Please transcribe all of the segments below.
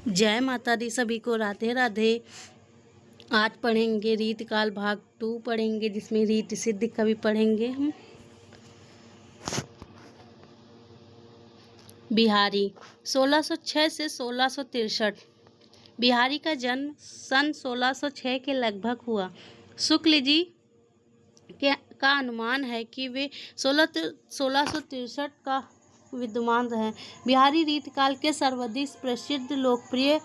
जय माता दी सभी को, राधे राधे। आज पढ़ेंगे रीत काल भाग 2 पढ़ेंगे, जिसमें रीत सिद्ध कवि पढ़ेंगे हम। बिहारी 1606 से 1663। बिहारी का जन्म सन 1606 के लगभग हुआ। शुक्ल जी का अनुमान है कि वे 1663 का विद्यमान रहे। बिहारी रीतकाल के सर्वाधिक प्रसिद्ध लोकप्रिय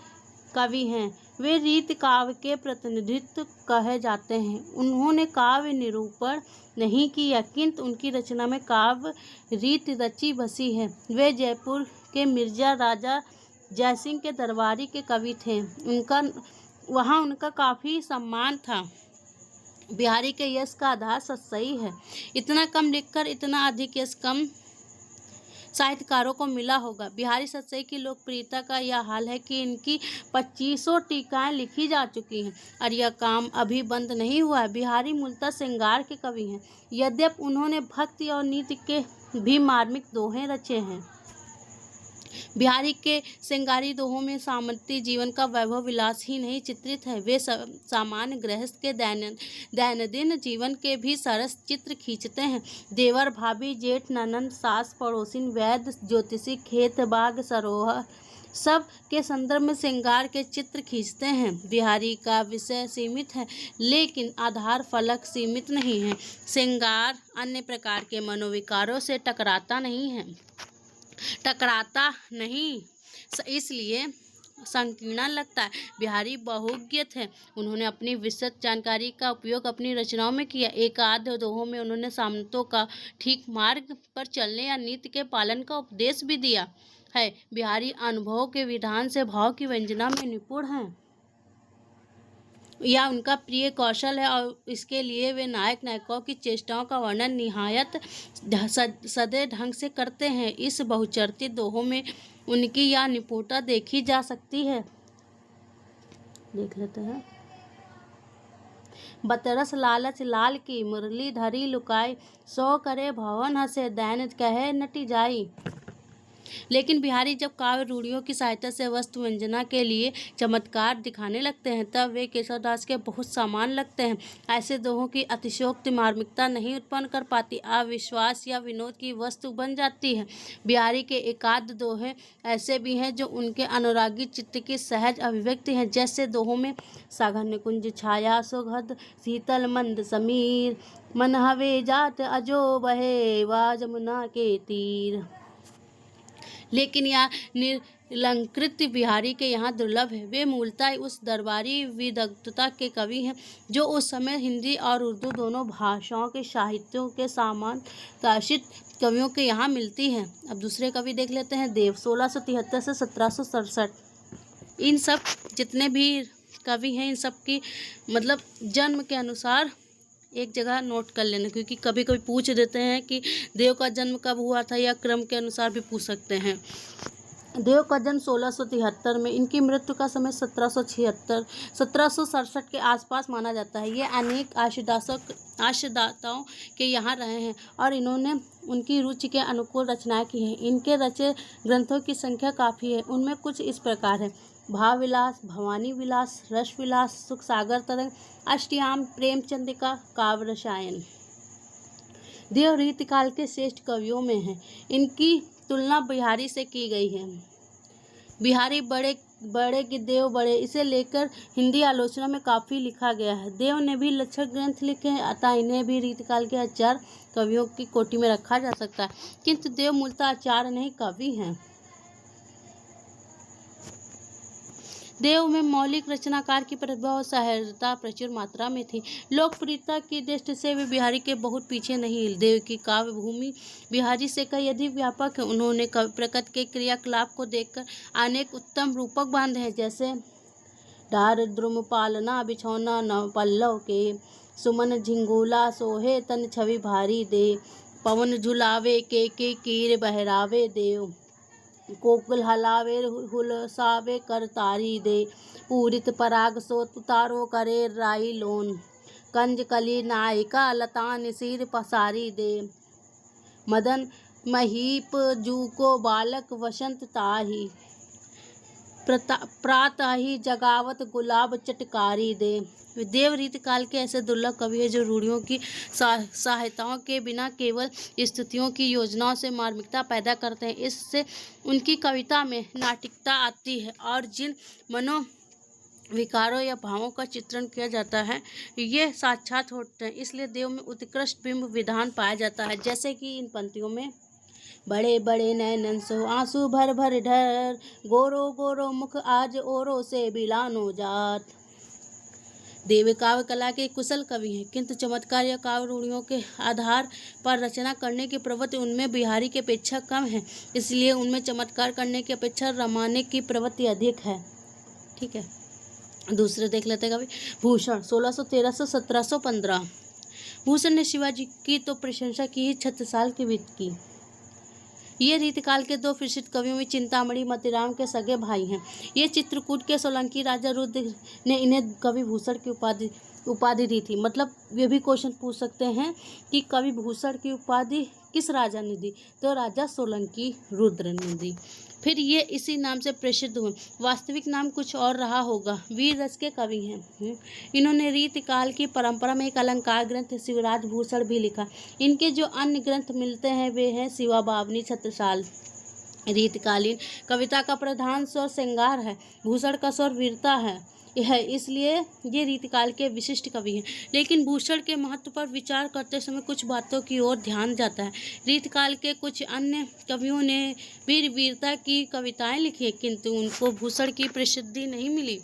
कवि हैं। वे रीत काव्य के प्रतिनिधित्व कहे जाते हैं। उन्होंने काव्य निरूपण नहीं किया, किंतु उनकी रचना में काव्य रीत रची बसी है। वे जयपुर के मिर्जा राजा जयसिंह के दरबारी के कवि थे। वहाँ उनका काफ़ी सम्मान था। बिहारी के यश का आधार सच्चाई है। इतना कम लिखकर इतना अधिक यश कम साहित्यकारों को मिला होगा। बिहारी सच्चाई की लोकप्रियता का यह हाल है कि इनकी 2500 टीकाएं लिखी जा चुकी हैं और यह काम अभी बंद नहीं हुआ है। बिहारी मूलतः श्रृंगार के कवि हैं, यद्यपि उन्होंने भक्ति और नीति के भी मार्मिक दोहे रचे हैं। बिहारी के श्रृंगारी दोहों में सामंती जीवन का वैभव विलास ही नहीं चित्रित है, वे सामान्य गृहस्थ के दैनंदिन जीवन के भी सरस चित्र खींचते हैं। देवर, भाभी, जेठ, ननंद, सास, पड़ोसिन, वैद्य, ज्योतिषी, खेत बाग, सरोवर सब के संदर्भ में श्रृंगार के चित्र खींचते हैं। बिहारी का विषय सीमित है, लेकिन आधार फलक सीमित नहीं है। श्रृंगार अन्य प्रकार के मनोविकारों से टकराता नहीं, इसलिए संकीर्ण लगता है। बिहारी बहुज्ञत है। उन्होंने अपनी विस्तृत जानकारी का उपयोग अपनी रचनाओं में किया। एकाध दोहों में उन्होंने सामंतों का ठीक मार्ग पर चलने या नीति के पालन का उपदेश भी दिया है। बिहारी अनुभव के विधान से भाव की व्यंजना में निपुण हैं, यह उनका प्रिय कौशल है और इसके लिए वे नायकों की चेष्टाओं का वर्णन निहायत सधे ढंग से करते हैं। इस बहुचर्चित दोहों में उनकी यह निपुणता देखी जा सकती है। देख लेते हैं। बतरस लालच लाल की मुरली धरी लुकाई, सो करे भवन हसे दैन कहे नटी जाई। लेकिन बिहारी जब काव्य रूढ़ियों की सहायता से वस्तु व्यंजना के लिए चमत्कार दिखाने लगते हैं, तब वे केशवदास के बहुत समान लगते हैं। ऐसे दोहों की अतिशयोक्ति मार्मिकता नहीं उत्पन्न कर पाती, अविश्वास या विनोद की वस्तु बन जाती है। बिहारी के एकाध दोहे ऐसे भी हैं जो उनके अनुरागी चित्त की सहज अभिव्यक्ति हैं, जैसे दोहों में साघन कुंज छाया सुगध शीतल मंद समीर, मन हवे जात अजो बहे वा जमुना के तीर। लेकिन यह निरलंकृत बिहारी के यहाँ दुर्लभ है। वे मूलतः उस दरबारी विदग्धता के कवि हैं जो उस समय हिंदी और उर्दू दोनों भाषाओं के साहित्यों के समान ताशित कवियों के यहाँ मिलती है। अब दूसरे कवि देख लेते हैं। देव 1673 से 1767। इन सब जितने भी कवि हैं, इन सब की मतलब जन्म के अनुसार एक जगह नोट कर लेना, क्योंकि कभी कभी पूछ देते हैं कि देव का जन्म कब हुआ था, या क्रम के अनुसार भी पूछ सकते हैं। देव का जन्म 1673 में, इनकी मृत्यु का समय 1767 के आसपास माना जाता है। ये अनेक आशदाताओं के यहाँ रहे हैं और इन्होंने उनकी रुचि के अनुकूल रचनाएं की हैं। इनके रचे ग्रंथों की संख्या काफ़ी है। उनमें कुछ इस प्रकार है। भाव विलास, भवानी विलास, रस विलास, सुख सागर तरंग, अष्टयाम, प्रेमचंद्रिका, काव्य रसायन। देव रीतिकाल के श्रेष्ठ कवियों में हैं। इनकी तुलना बिहारी से की गई है। बिहारी बड़े कि देव बड़े, इसे लेकर हिंदी आलोचना में काफ़ी लिखा गया है। देव ने भी लक्षण ग्रंथ लिखे हैं, अतः इन्हें भी रीतिकाल के आचार्य कवियों की कोटि में रखा जा सकता है, किंतु देव मूलतः आचार्य नहीं कवि हैं। देव में मौलिक रचनाकार की प्रतिभा और सहजता प्रचुर मात्रा में थी। लोकप्रियता की दृष्टि से वे बिहारी के बहुत पीछे नहीं। देव की काव्य भूमि बिहारी से कई अधिक व्यापक है। उन्होंने कवि प्रकृति के क्रियाकलाप को देखकर अनेक उत्तम रूपक बांधे हैं, जैसे डार द्रुम पालना बिछौना नव पल्लव के, सुमन झिंगूला सोहे तन छवि भारी दे, पवन झुलावे के कीर बहरावे देव, कोकिल हलावे हुलसावे कर तारी दे, पूरित पराग सो उतारो करे राई लोन, कंज कली नायिका लतान सिर पसारी दे, मदन महीप जू को बालक वसंत ताही, प्रातः ही जगावत गुलाब चटकारी दे। देव रीति काल के ऐसे दुर्लभ कवि हैं जो रूढ़ियों की सहायताओं के बिना केवल स्तुतियों की योजनाओं से मार्मिकता पैदा करते हैं। इससे उनकी कविता में नाटकीयता आती है और जिन विकारों या भावों का चित्रण किया जाता है ये साक्षात होते हैं। इसलिए देव में उत्कृष्ट बिंब विधान पाया जाता है। जैसे कि इन पंक्तियों में बड़े बड़े नैनन सो आंसू भर भर ढर, गोरो गोरो मुख आज ओरो से बिलानो जात। देव काव्य कला के कुशल कवि हैं, किंतु चमत्कार या काव्य रूढ़ियों के आधार पर रचना करने की प्रवृत्ति उनमें बिहारी की अपेक्षा कम है। इसलिए उनमें चमत्कार करने की अपेक्षा रमाने की प्रवृत्ति अधिक है। ठीक है, दूसरे देख लेते हैं कवि भूषण 1613 से 1715। भूषण ने शिवाजी की तो प्रशंसा की ही, छत्रसाल की भी की। ये रीतिकाल के दो प्रसिद्ध कवियों में चिंतामणि मोतीराम के सगे भाई हैं। ये चित्रकूट के सोलंकी राजा रुद्र ने इन्हें कवि भूषण की उपाधि दी थी। मतलब ये भी क्वेश्चन पूछ सकते हैं कि कवि भूषण की उपाधि किस राजा ने दी, तो राजा सोलंकी रुद्र ने दी। फिर ये इसी नाम से प्रसिद्ध हुए। वास्तविक नाम कुछ और रहा होगा। वीर रस के कवि हैं। इन्होंने रीतिकाल की परंपरा में एक अलंकार ग्रंथ शिवराज भूषण भी लिखा। इनके जो अन्य ग्रंथ मिलते हैं वे हैं शिवा बावनी, छत्रसाल। रीतकालीन कविता का प्रधान स्वर श्रृंगार है, भूषण का स्वर वीरता है, इसलिए ये रीतिकाल के विशिष्ट कवि हैं। लेकिन भूषण के महत्व पर विचार करते समय कुछ बातों की ओर ध्यान जाता है। रीतिकाल के कुछ अन्य कवियों ने वीरता की कविताएं लिखी, किंतु उनको भूषण की प्रसिद्धि नहीं मिली।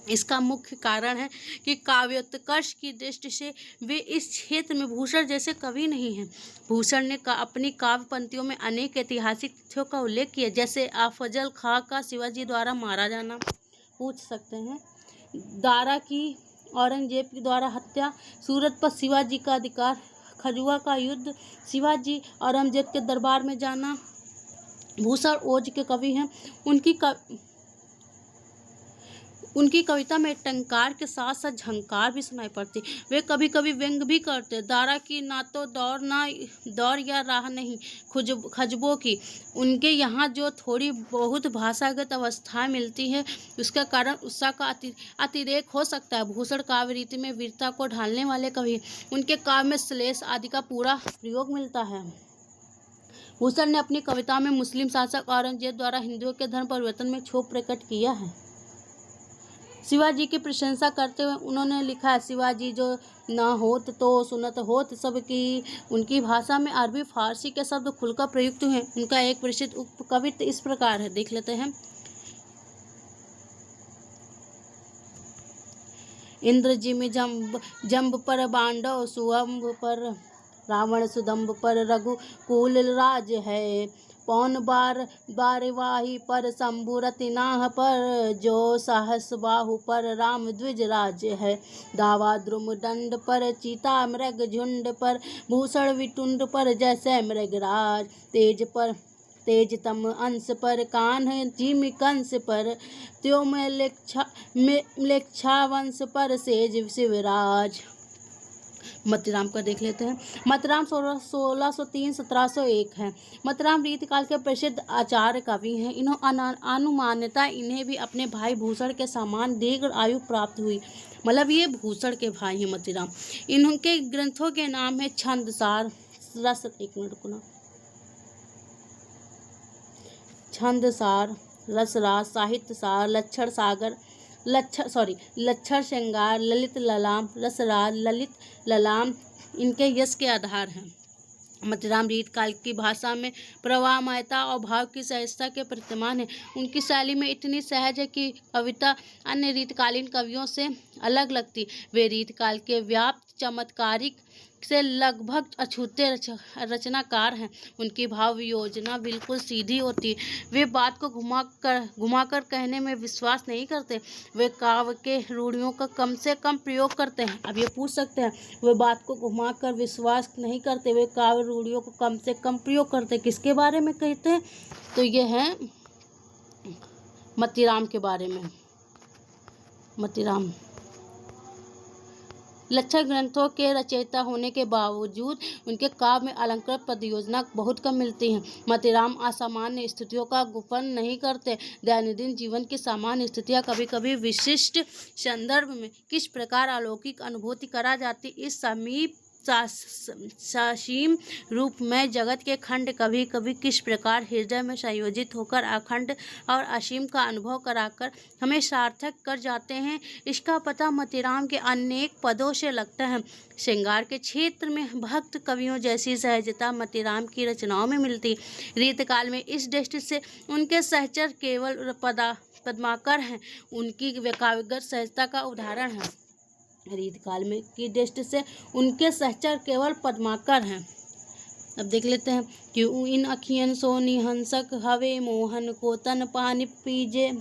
इसका मुख्य कारण है कि काव्योत्कर्ष की दृष्टि से वे इस क्षेत्र में भूषण जैसे कवि नहीं हैं। भूषण ने अपनी काव्य पंक्तियों में अनेक ऐतिहासिक तथ्यों का उल्लेख किया, जैसे अफजल खां का शिवाजी द्वारा मारा जाना, पूछ सकते हैं, दारा की औरंगजेब के द्वारा हत्या, सूरत पर शिवाजी का अधिकार, खजुआ का युद्ध, शिवाजी औरंगजेब के दरबार में जाना। भूषण ओज के कवि हैं। उनकी कविता में टंकार के साथ साथ झंकार भी सुनाई पड़ती। वे कभी कभी व्यंग भी करते। दारा की ना तो दौर या राह नहीं, खजबों की। उनके यहाँ जो थोड़ी बहुत भाषागत अवस्थाएं मिलती है उसका कारण उत्साह का अतिरेक हो सकता है। भूषण काव्य रीति में वीरता को ढालने वाले कवि। उनके काव्य में श्लेष आदि का पूरा प्रयोग मिलता है। भूषण ने अपनी कविता में मुस्लिम शासक औरंगजेब द्वारा हिंदुओं के धर्म परिवर्तन में क्षोभ प्रकट किया है। शिवाजी की प्रशंसा करते हुए उन्होंने लिखा है, शिवाजी जो ना होत तो सुनत होत सबकी। उनकी भाषा में अरबी फारसी के शब्द खुलकर प्रयुक्त हुए। उनका एक प्रसिद्ध उपकवित्व इस प्रकार है, देख लेते हैं। इंद्र जिम जम्ब पर बांडव सुअम्ब पर, रावण सुदम्ब पर रघुकुल राज है। पौन बारवाही पर शंभु रतिनाह पर, जो सहस बाहु पर राम द्विज राज है। दावा द्रुम दंड पर चीता मृग झुंड पर, भूषण विटुंड पर जैसे मृगराज। तेजतम अंश पर कान्ह जिम कंस पर, त्यो में लेक्षा वंश पर सेज शिवराज। मोतीराम का देख लेते हैं। मोतीराम 1603-1701 है। मोतीराम रीतिकाल के प्रसिद्ध आचार्य कवि हैं। अनुमान्यता इन्हें भी अपने भाई भूषण के समान दीर्घ आयु प्राप्त हुई। मतलब ये भूषण के भाई हैं मोतीराम। इनके ग्रंथों के नाम है छंदसार, छंदसार, रसराज, साहित्यसार, लक्षण श्रृंगार, ललित ललाम, रसराज, ललित ललाम इनके यश के आधार हैं। मोतीराम रीतकाल की भाषा में प्रवाहमयता और भाव की सहजता के प्रतिमान है। उनकी शैली में इतनी सहज है कि कविता अन्य रीतकालीन कवियों से अलग लगती। वे रीतकाल के व्याप्त चमत्कारिक से लगभग अछूते रचनाकार हैं। उनकी भाव योजना बिल्कुल सीधी होती है। वे बात को घुमाकर कहने में विश्वास नहीं करते। वे काव्य के रूढ़ियों का कम से कम प्रयोग करते हैं। अब ये पूछ सकते हैं, वे बात को घुमाकर विश्वास नहीं करते, वे काव्य रूढ़ियों को कम से कम प्रयोग करते, किसके बारे में कहते हैं? तो ये है मोतीराम के बारे में। मोतीराम लक्षण ग्रंथों के रचयिता होने के बावजूद उनके काव्य में अलंकृत पदयोजना बहुत कम मिलती हैं। मोतीराम असामान्य स्थितियों का गुफन नहीं करते। दैनंदिन जीवन की सामान्य स्थितियाँ कभी कभी विशिष्ट संदर्भ में किस प्रकार अलौकिक अनुभूति करा जाती, इस ससीम रूप में जगत के खंड कभी कभी किस प्रकार हृदय में संयोजित होकर अखंड और असीम का अनुभव कराकर हमें सार्थक कर जाते हैं, इसका पता मोतीराम के अनेक पदों से लगता है। श्रृंगार के क्षेत्र में भक्त कवियों जैसी सहजता मोतीराम की रचनाओं में मिलती। रीतकाल में इस दृष्टि से उनके सहचर केवल पद्माकर हैं, उनकी काव्यगत सहजता का उदाहरण है। रीतकाल में की दृष्टि से उनके सहचर केवल पद्माकर हैं। अब देख लेते हैं। क्यों इन अखियन सोनी हंसक हवे मोहन को तन पानी पीजे,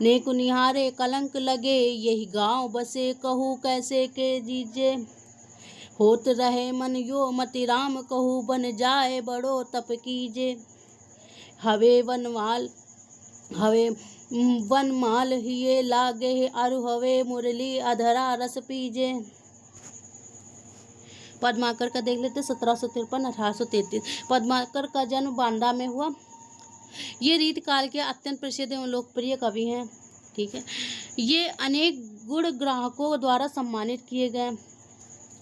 नेक निहारे कलंक लगे यही गांव बसे कहू कैसे के जीजे, होत रहे मन यो मोतीराम कहू बन जाए बड़ो तप कीजे, हवे वनमाल हिये लागे अरु हवे मुरली अधरा रस पीजे। पद्माकर का देख लेते 1753-1833। पद्माकर का जन्म बांदा में हुआ। ये रीतकाल के अत्यंत प्रसिद्ध एवं लोकप्रिय कवि हैं। ठीक है, ये अनेक गुण ग्राहकों द्वारा सम्मानित किए गए।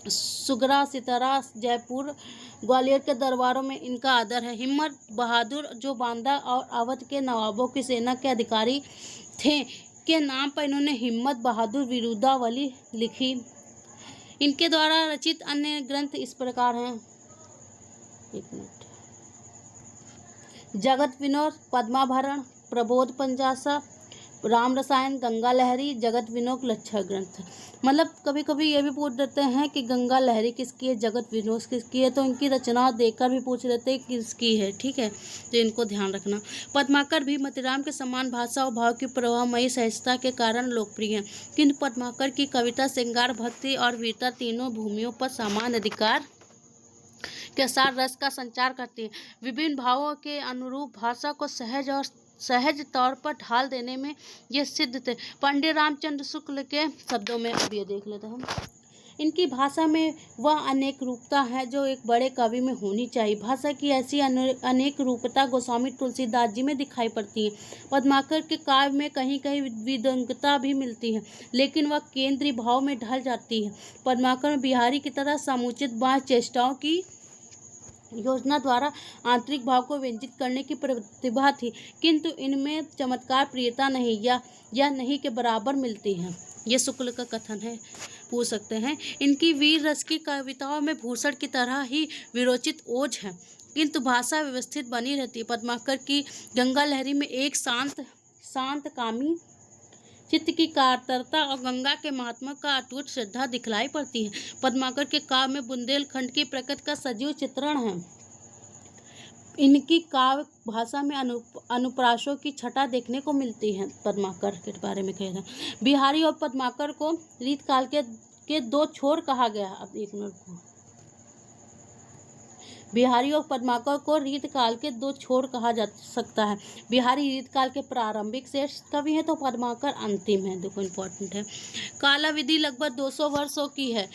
सुगरा सितारा जयपुर ग्वालियर के दरबारों में इनका आदर है। हिम्मत बहादुर जो बांदा और अवध के नवाबों की सेना के अधिकारी थे के नाम पर इन्होंने हिम्मत बहादुर विरुदावली लिखी। इनके द्वारा रचित अन्य ग्रंथ इस प्रकार हैं। एक मिनट। जगत विनोद, पद्माभरण, प्रबोध पंजासा, राम रसायन, गंगा लहरी, जगत विनोद लक्षण ग्रंथ। मतलब कभी कभी ये भी पूछ देते हैं कि गंगा लहरी किसकी है, जगत विनोद किसकी है, तो इनकी रचना देखकर भी पूछ लेते हैं किसकी है। ठीक है, तो इनको ध्यान रखना। पद्माकर भी मोतीराम के समान भाषा और भाव की प्रवाहमयी सहजता के कारण लोकप्रिय हैं, किंतु पद्माकर की कविता श्रृंगार, भक्ति और वीरता तीनों भूमियों पर समान अधिकार के साथ रस का संचार करती है। विभिन्न भावों के अनुरूप भाषा को सहज तौर पर ढाल देने में ये सिद्ध थे। पंडित रामचंद्र शुक्ल के शब्दों में अब ये देख लेते हैं हम। इनकी भाषा में वह अनेक रूपता है जो एक बड़े कवि में होनी चाहिए। भाषा की ऐसी अनेक रूपता गोस्वामी तुलसीदास जी में दिखाई पड़ती है। पद्माकर के काव्य में कहीं कहीं विदंगता भी मिलती है, लेकिन वह केंद्रीय भाव में ढल जाती है। पद्माकर में बिहारी की तरह समुचित बाह्य चेष्टाओं की योजना द्वारा आंतरिक भाव को व्यंजित करने की प्रतिभा थी, किंतु इनमें चमत्कार प्रियता नहीं या नहीं के बराबर मिलती है। ये शुक्ल का कथन है, पूछ सकते हैं। इनकी वीर रस की कविताओं में भूषण की तरह ही विरोचित ओज है, किंतु भाषा व्यवस्थित बनी रहती है। पद्माकर की गंगा लहरी में एक शांत कामी चित्त की कातरता और गंगा के महात्मा का अटूट श्रद्धा दिखलाई पड़ती है। पद्माकर के काव्य में बुंदेलखंड की प्रकृति का सजीव चित्रण है। इनकी काव्य भाषा में अनुप्रासों की छटा देखने को मिलती है। पद्माकर के बारे में कह रहे हैं। बिहारी और पद्माकर को रीतकाल के दो छोर कहा गया। अब एक मिनट। बिहारी और पद्माकर को रीतकाल के दो छोर कहा जा सकता है। बिहारी रीतकाल के प्रारंभिक श्रेष्ठ कवि हैं, तो पद्माकर अंतिम है। देखो इंपॉर्टेंट है। कालावधि लगभग 200 वर्षों की है।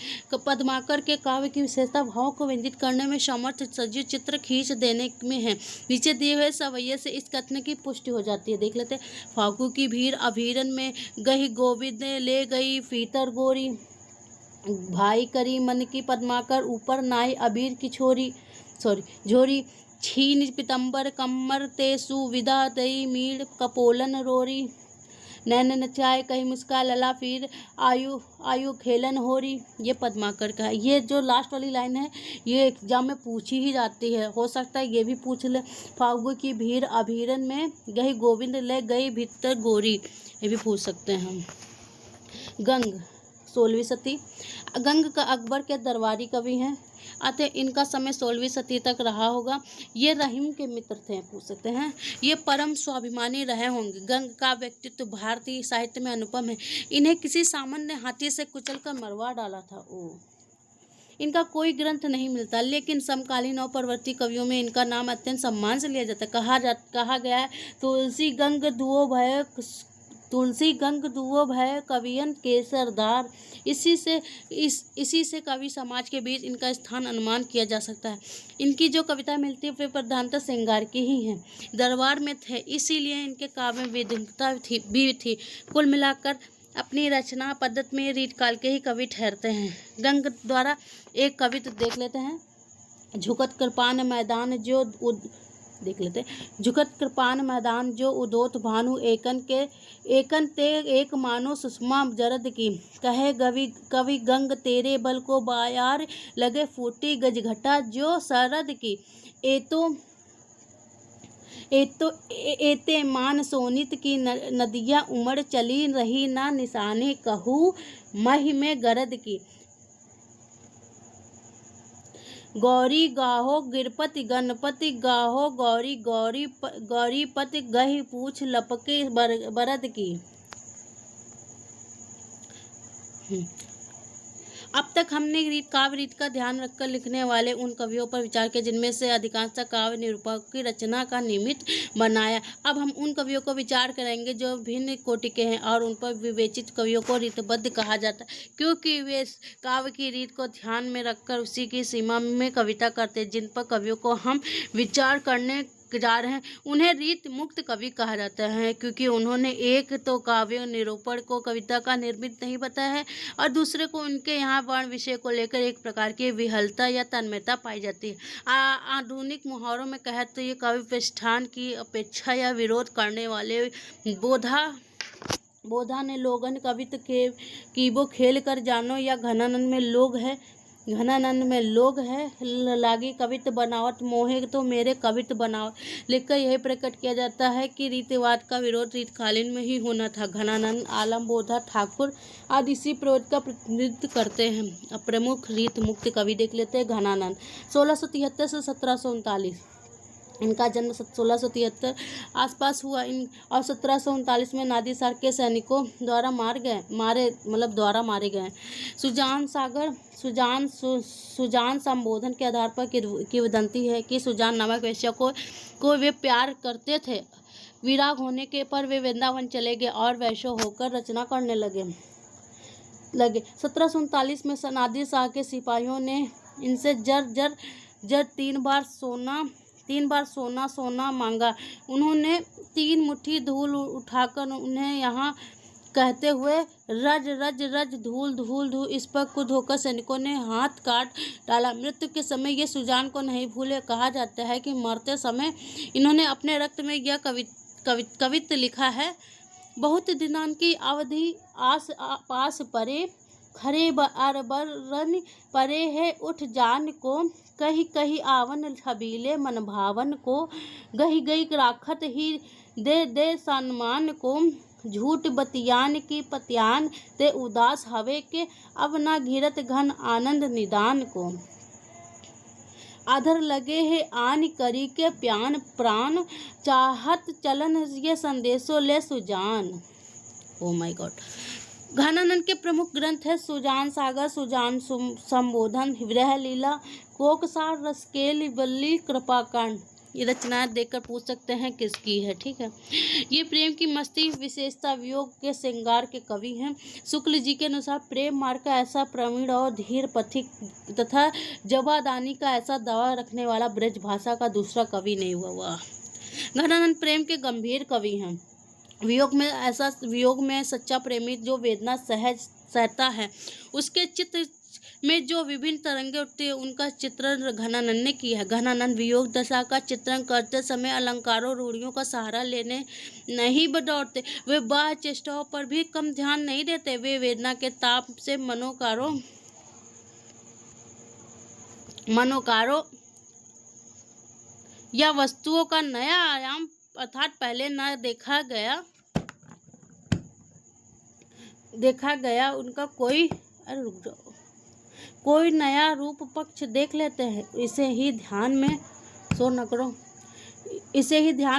पद्माकर के काव्य की विशेषता भाव को व्यंजित करने में समर्थ सजीव चित्र खींच देने में है। नीचे दिए हुए सवैये से इस कथन की पुष्टि हो जाती है। देख लेते हैं। फागु की भीड़ अभीरन में गही गोविंद ले गई फीतर गोरी, भाई करी मन की पद्माकर ऊपर नाई अबीर की झोरी, छीन पितंबर कम्मर ते सुविधा दई मीड़ कपोलन रोरी, नैन नचाए कहीं मुस्का लला फिर आयु खेलन होरी। ये पद्माकर का है। ये जो लास्ट वाली लाइन है ये एग्जाम में पूछी ही जाती है, हो सकता है ये भी पूछ ले। फागु की भीड़ अभीरन में गई गोविंद ले गई भीतर गोरी, ये भी पूछ सकते हैं हम। गंग 16वीं सदी। गंग का अकबर के दरबारी कवि हैं, अतः इनका समय 16वीं सदी तक रहा होगा। ये रहीम के मित्र थे, पूछ सकते हैं। ये परम स्वाभिमानी रहे होंगे। गंग का व्यक्तित्व भारतीय साहित्य में अनुपम है। इन्हें किसी सामान्य हाथी से कुचलकर मरवा डाला था। इनका कोई ग्रंथ नहीं मिलता, लेकिन समकालीन और परवर्ती कवियों में इनका नाम अत्यंत सम्मान से लिया जाता है। कहा गया है तुलसी गंग दुओ भय तुलसी गंग दुओ भय कवियन केसरदार। इसी से कवि समाज के बीच इनका स्थान अनुमान किया जा सकता है। इनकी जो कविता मिलती है वे प्रधानतः श्रृंगार की ही हैं, दरबार में थे, इसीलिए इनके काव्य में विद्वता भी थी। कुल मिलाकर अपनी रचना पद्धति में रीत काल के ही कवि ठहरते हैं। गंग द्वारा एक कविता देख लेते हैं। झुकत कृपान मैदान जो देख लेते हैं। झुकत कृपान मैदान जो उदोत भानु एकन ते एक मानो सुषमा जरद की। कहे कवि गंग तेरे बल को बायार लगे फूटी गजघटा जो सरद की। एते मान सोनित की नदियाँ उमड़ चली रही ना निशाने कहूँ मही में गरद की। गौरी गाहो गिरपति गणपति गाहो गौरीपति गही पूछ लपके बरद की। अब तक हमने काव्य रीत का ध्यान रखकर लिखने वाले उन कवियों पर विचार किया जिनमें से अधिकांशतः काव्य निरूपक की रचना का निमित्त बनाया। अब हम उन कवियों को विचार करेंगे जो भिन्न कोटि के हैं और उन पर विवेचित कवियों को रीतबद्ध कहा जाता है, क्योंकि वे काव्य की रीत को ध्यान में रखकर उसी की सीमा में कविता करते हैं। जिन पर कवियों को हम विचार करने जा रहे हैं उन्हें रीत मुक्त कवि कहा जाता है, क्योंकि उन्होंने एक तो काव्य निरूपण को कविता का निर्मित नहीं बताया है और दूसरे को उनके यहाँ वर्ण विषय को लेकर एक प्रकार की विहलता या तन्मयता पाई जाती है। आधुनिक मुहावरों में कहे तो ये कवि प्रतिष्ठान की अपेक्षा या विरोध करने वाले बोधा ने लोगन कवित कीबो खेल कर जानो या घनानंद में लोग है लागी कवित बनावट मोहे तो मेरे कवित बनावट लिखकर यही प्रकट किया जाता है कि रीतिवाद का विरोध रीतकालीन में ही होना था। घनानंद आलम बोधा ठाकुर आदि इसी प्रवृत्ति का प्रतिनिधित्व करते हैं। अब प्रमुख रीत मुक्त कवि देख लेते हैं। घनानंद 1673 से 1739, इनका जन्म 1673 आसपास हुआ और 1739 में नादिर शाह के सैनिकों द्वारा मारे गए। सुजान संबोधन के आधार पर किंवदंती है कि सुजान नामक वेश्या को वे प्यार करते थे। विराग होने के पर वे वृंदावन चले गए और वैश्य होकर रचना करने लगे। 1739 में नादिर शाह के सिपाहियों ने इनसे जर 3 बार सोना मांगा। उन्होंने 3 मुट्ठी धूल उठाकर उन्हें यहाँ कहते हुए रज धूल इस पर कुद होकर सैनिकों ने हाथ काट डाला। मृत्यु के समय ये सुजान को नहीं भूले। कहा जाता है कि मरते समय इन्होंने अपने रक्त में यह कवित लिखा है। बहुत दिनां की अवधि आस पास परे खरे अरबरन परे है उठ जान को। कही आवन छबीले मन भावन को। गही राखत ही दे सम्मान को। झूठ बतियान की पतियान ते उदास हवे के। अब ना घिरत घन आनंद निदान को। आधर लगे है आन करी के प्यान प्राण। चाहत चलन ये संदेशो ले Sujan. Oh my god. Ghananand के प्रमुख ग्रंथ है सुजान सागर, सुजान संबोधन, विरह लीला, कोकसार, रसकेली बल्ली, कृपाकांड। ये रचनाएं देखकर पूछ सकते हैं किसकी है। ठीक है, ये प्रेम की मस्ती विशेषता वियोग के श्रृंगार के कवि हैं। शुक्ल जी के अनुसार प्रेम मार्ग का ऐसा प्रवीण और धीर पथिक तथा जवादानी का ऐसा दावा रखने वाला ब्रज भाषा का दूसरा कवि नहीं हुआ। घनानंद प्रेम के गंभीर कवि हैं। वियोग में सच्चा प्रेमी जो वेदना सहता है उसके चित्र में जो विभिन्न तरंगे उठती है उनका चित्रण घनानंद ने किया है। घनानंद वियोग दशा का चित्रण करते समय अलंकारों रूढ़ियों का सहारा लेने नहीं बदौड़ते। वे बाह्य चेष्टाओं पर भी कम ध्यान नहीं देते। वे वेदना के ताप से मनोकारों या वस्तुओं का नया आयाम अर्थात पहले न देखा गया उनका कोई नया रूप पक्ष देख लेते हैं। इसे ही ध्यान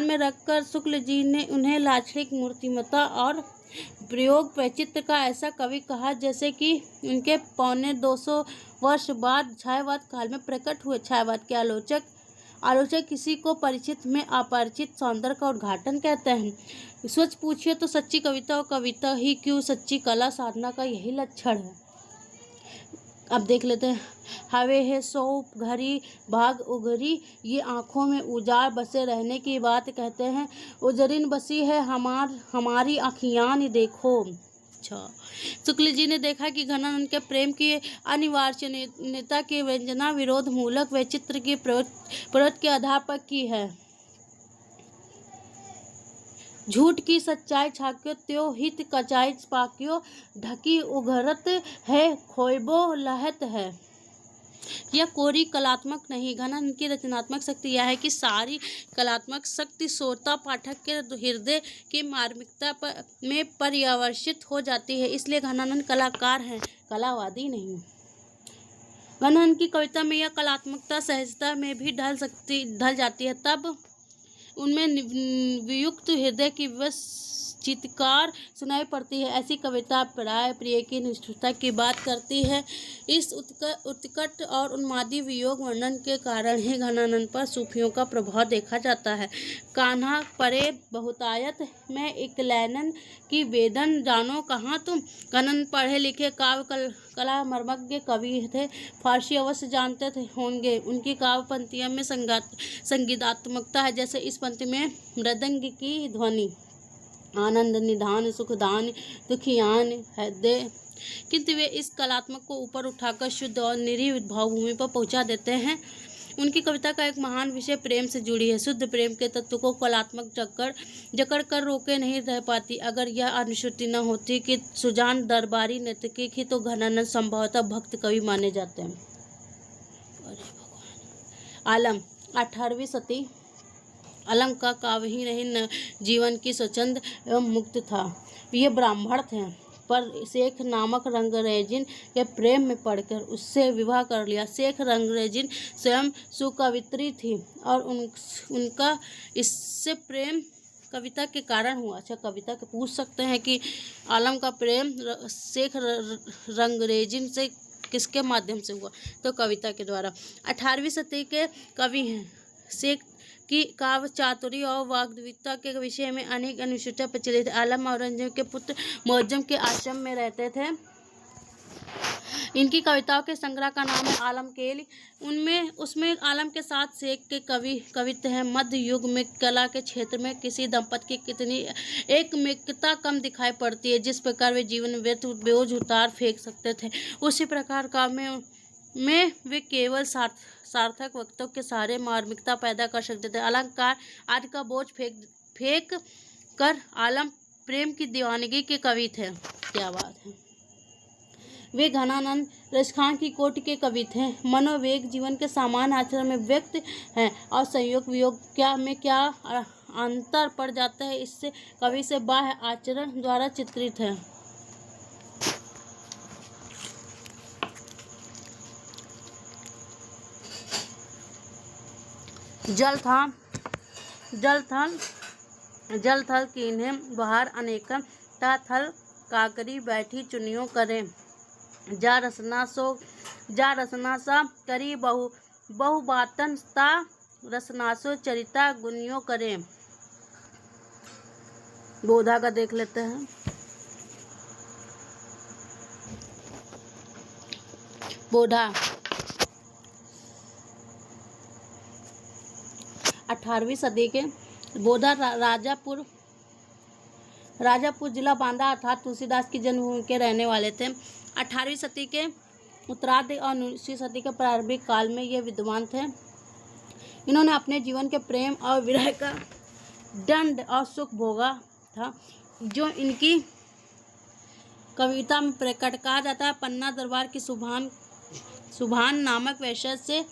में रखकर शुक्ल जी ने उन्हें लाक्षणिक मूर्तिमत्ता और प्रयोग वैचित्र का ऐसा कवि कहा जैसे कि उनके 250 वर्ष बाद छायावाद काल में प्रकट हुए। छायावाद के आलोचक आलोचक किसी को परिचित में अपरिचित सौंदर्य का उद्घाटन कहते हैं। सच पूछिए तो सच्ची कविता और कविता ही क्यों सच्ची कला साधना का यही लक्षण है। अब देख लेते हैं। हवे है सो घड़ी भाग उगरी, ये आँखों में उजाड़ बसे रहने की बात कहते हैं। उजरिन बसी है हमारी आँखियाँ देखो। अच्छा, शुक्ल जी ने देखा कि घनानंद के प्रेम की अनिवार्यता की व्यंजना विरोध मूलक वैचित्र की प्रवृत्ति के आधार पर की है। झूठ की सच्चाई छाक्यो त्यो हित कचाई पाक्यो, ढकी उघरत है खोइबो लहत है। यह कोरी कलात्मक नहीं, घनानंद की रचनात्मक शक्ति यह है कि सारी कलात्मक शक्ति श्रोता पाठक के हृदय की मार्मिकता में पर्यवसित हो जाती है। इसलिए घनानंद कलाकार हैं, कलावादी नहीं। घनानंद की कविता में यह कलात्मकता सहजता में भी ढल जाती है, तब उनमें वियुक्त हृदय की चित्कार सुनाई पड़ती है। ऐसी कविता प्राय प्रिय की निष्ठुरता की बात करती है। इस उत्कट और उन्मादी वियोग वर्णन के कारण ही घनानंद पर सूफियों का प्रभाव देखा जाता है। कान्हा परे बहुतायत में इकलैनन की वेदन जानो कहाँ तुम। घनानंद पढ़े लिखे काव्य कला मर्मज्ञ कवि थे, फारसी अवश्य जानते थे होंगे। उनकी काव्य पंक्तियों में संगीतात्मकता है, जैसे इस पंक्ति में मृदंग की ध्वनि, आनंद निधान सुखदान दुखियान हृदय। किंतु वे इस कलात्मक को ऊपर उठाकर शुद्ध और निरीह भावभूमि पर पहुंचा देते हैं। उनकी कविता का एक महान विषय प्रेम से जुड़ी है। शुद्ध प्रेम के तत्व को कलात्मक जकड़ कर रोके नहीं रह पाती। अगर यह अनुश्रुति न होती कि सुजान दरबारी नर्तकी थी, तो घनानंद संभवतः भक्त कवि माने जाते हैं। आलम 18वीं सदी। आलम का काव्य ही नहीं, जीवन की स्वच्छंद एवं मुक्त था। ये ब्राह्मण थे, पर शेख नामक रंगरेजिन के प्रेम में पड़कर उससे विवाह कर लिया। शेख रंगरेजिन स्वयं सुकवित्री थी और उनका इससे प्रेम कविता के कारण हुआ। अच्छा, कविता के पूछ सकते हैं कि आलम का प्रेम शेख रंगरेजिन से किसके माध्यम से हुआ, तो कविता के द्वारा। 18वीं सदी के कवि हैं। शेख की काव्य चातुर्य और वाग्विद्या के विषय में अनेक अनुष्ठित प्रचलित। आलम औरंगजेब के पुत्र मुअज्जम के आश्रम में रहते थे। इनकी कविताओं के संग्रह का नाम है आलम केली। उसमें आलम के साथ शेख के कवित्व हैं। मध्य युग में कला के क्षेत्र में किसी दंपति की कितनी एकमेकता कम दिखाई पड़ती है। जिस प्रकार वे जीवन व्यर्थ बोझ उतार फेंक सकते थे, उसी प्रकार काव्य में वे केवल सार्थक वक्तों के सहारे मार्मिकता पैदा कर सकते थे। अलंकार आदि का बोझ फेंक कर आलम प्रेम की दीवानगी के कवि थे। क्या बात है। वे घनानंद रसखान की कोटि के कवि थे। मनोवेग जीवन के सामान्य आचरण में व्यक्त हैं और संयोग वियोग में क्या अंतर पड़ जाता है, इससे कवि से बाह्य आचरण द्वारा चित्रित है। जल थल कीन्हें बाहर अनेकन ता थल काकरी बैठी चुनियों करें। जा रसना सा करी बहु बातन ता रसनासो चरिता गुनियों करें। बोधा का देख लेते हैं। बोधा 18वीं सदी के बोधा राजापुर जिला बांदा अर्थात तुलसीदास की जन्मभूमि के रहने वाले थे। 18वीं सदी के उत्तरार्ध और 19वीं सदी के प्रारंभिक काल में ये विद्वान थे। इन्होंने अपने जीवन के प्रेम और विरह का दंड और सुख भोगा था, जो इनकी कविता में प्रकट कहा जाता है। पन्ना दरबार की सुभान नामक वैश्य से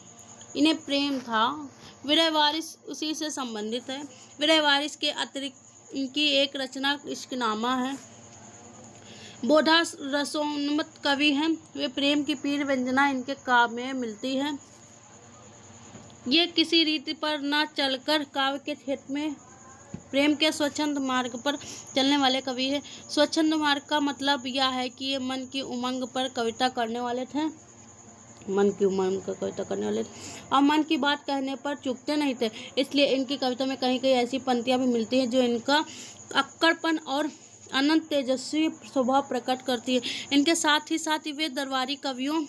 इन्हें प्रेम था। विरह वारिस उसी से संबंधित है। विरह वारिस के अतिरिक्त इनकी एक रचना इश्कनामा है। बोधा रसोन्मत्त कवि हैं। वे प्रेम की पीर व्यंजना इनके काव्य में मिलती है। ये किसी रीति पर न चलकर काव्य के क्षेत्र में प्रेम के स्वच्छंद मार्ग पर चलने वाले कवि हैं। स्वच्छंद मार्ग का मतलब यह है कि ये मन की उमंग पर कविता करने वाले थे। मन का कविता करने वाले और मन की बात कहने पर चूकते नहीं थे। इसलिए इनकी कविता में कहीं कहीं ऐसी पंक्तियां भी मिलती हैं जो इनका अक्कड़पन और अनंत तेजस्वी स्वभाव प्रकट करती है। इनके साथ ही वे दरबारी कवियों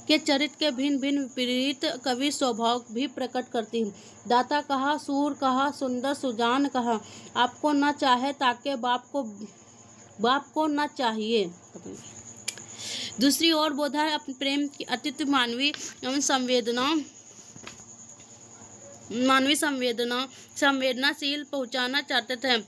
के चरित्र के भिन्न भिन्न विपरीत कवि स्वभाव भी प्रकट करती है। दाता कहा, सूर कहा, सुंदर सुजान कहा, आपको न चाहे ताके बाप को न चाहिए। दूसरी ओर बोधा अपने प्रेम की अतिथि मानवीय संवेदनाशील पहुंचाना चाहते थे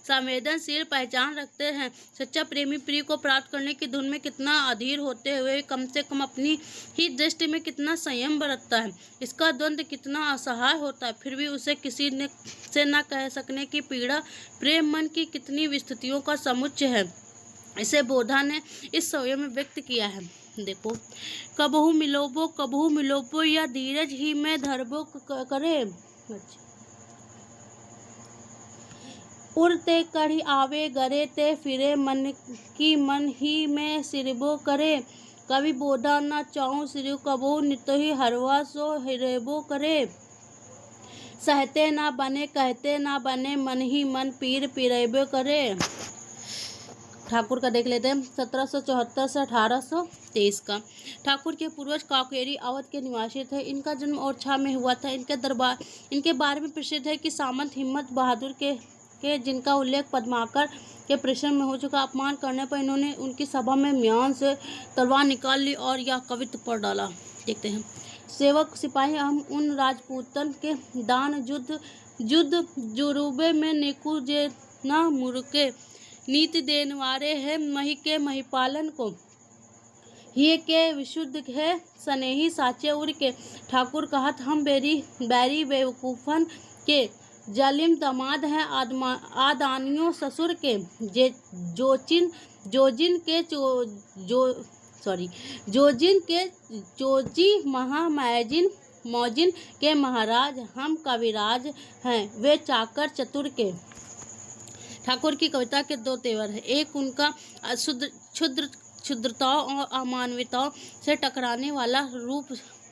संवेदनशील पहचान रखते हैं। सच्चा प्रेमी प्रिय को प्राप्त करने की धुन में कितना अधीर होते हुए कम से कम अपनी ही दृष्टि में कितना संयम बरतता है। इसका द्वंद्व कितना असहाय होता है, फिर भी उसे किसी ने से न कह सकने की पीड़ा प्रेम मन की कितनी विस्तृतियों का समुच्चय है। इसे बोधा ने इस सवय में व्यक्त किया है। देखो, कबहू मिलोबो या धीरज ही में धरबो करे, उड़ते कढ़ी आवे गरे ते फिरे मन की मन ही में सिरबो करे, कभी बोधा न चाहूं सिर कबहू नित ही हरवा सो हिरेबो करे, सहते ना बने कहते ना बने मन ही मन पीर पिरेबो करे। ठाकुर का देख लेते हैं 1774 से 1823 का। ठाकुर के पूर्वज काकोरी अवध के निवासी थे। इनका जन्म ओरछा में हुआ था। इनके बारे में प्रसिद्ध है कि सामंत हिम्मत बहादुर के जिनका उल्लेख पद्माकर के प्रश्न में हो चुका, अपमान करने पर इन्होंने उनकी सभा में म्यान से तलवार निकाल ली और यह कवित्व पढ़ डाला। देखते हैं, सेवक सिपाही हम उन राजपूतन के दान जुद्ध जुरूबे में निकू जे न मुरके, नीति देनवारे हैं मही के महिपालन को, ये के विशुद्ध है स्नेही साचे उड़ के। ठाकुर कहत हम बैरी बेवकूफन के, जालिम दामाद हैं आदानियों ससुर के, जोजिन के चोजी महामैजिन मौजिन के महाराज, हम कविराज हैं वे चाकर चतुर के। ठाकुर की कविता के दो तेवर हैं। एक उनका क्षुद्रताओं और अमानवीयताओं से टकराने वाला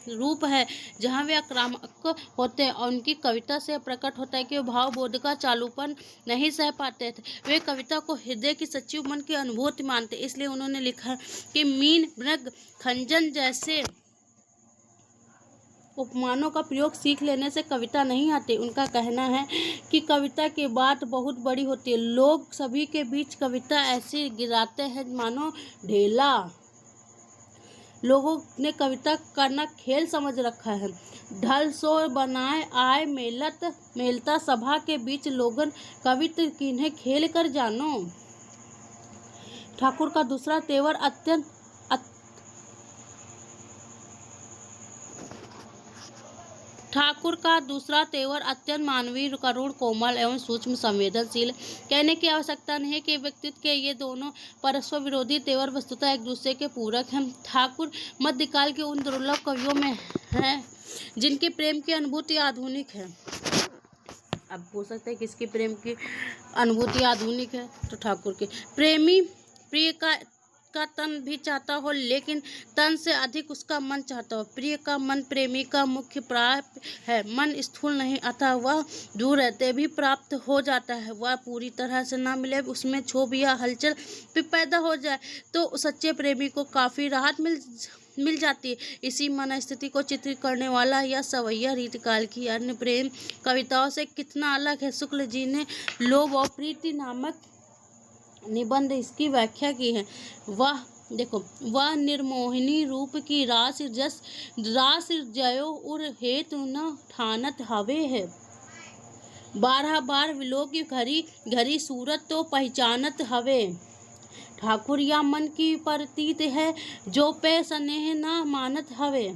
रूप है, जहाँ वे आक्रामक होते हैं, और उनकी कविता से प्रकट होता है कि वे भावबोध का चालूपन नहीं सह पाते थे। वे कविता को हृदय की सच्ची मन की अनुभूति मानते, इसलिए उन्होंने लिखा कि मीन मृग खंजन जैसे उपमानों का प्रयोग सीख लेने से कविता नहीं आती। उनका कहना है कि कविता की बात बहुत बड़ी होती है। लोग सभी के बीच कविता ऐसी गिराते हैं मानो ढेला। लोगों ने कविता करना खेल समझ रखा है। ढल सो बनाए आए मेलता सभा के बीच लोगन कवित्व किन्हें खेल कर जानो। ठाकुर का दूसरा तेवर अत्यंत मानवीय, करुण, कोमल एवं सूक्ष्म संवेदनशील। कहने की आवश्यकता नहीं है कि व्यक्तित्व के ये दोनों परस्पर विरोधी तेवर वस्तुतः एक दूसरे के पूरक हैं। ठाकुर मध्यकाल के उन दुर्लभ कवियों में हैं जिनकी प्रेम की अनुभूति आधुनिक है। अब पूछ सकते हैं किसकी प्रेम की अनुभूति आधुनिक है, तो ठाकुर की। प्रेमी प्रिय का तन भी चाहता हो, लेकिन तन से अधिक उसका मन चाहता हो। प्रिय का मन प्रेमी का मुख्य प्राप्त है। मन स्थूल नहीं, अतः वह दूर रहते भी प्राप्त हो जाता है। वह पूरी तरह से ना मिले, उसमें क्षोभ या हलचल भी पैदा हो जाए तो सच्चे प्रेमी को काफ़ी राहत मिल जाती है। इसी मन स्थिति को चित्रित करने वाला यह सवैया रीतिकाल की अन्य प्रेम कविताओं से कितना अलग है। शुक्ल जी ने लोभ और प्रीति नामक निबंध इसकी व्याख्या की है। वह निर्मोहिनी रूप की रास जयो उर हेतु न ठानत हवे है, 12 बार विलोक घरी सूरत तो पहचानत हवे। ठाकुर या मन की प्रतीत है जो पे स्नेह न मानत हवे,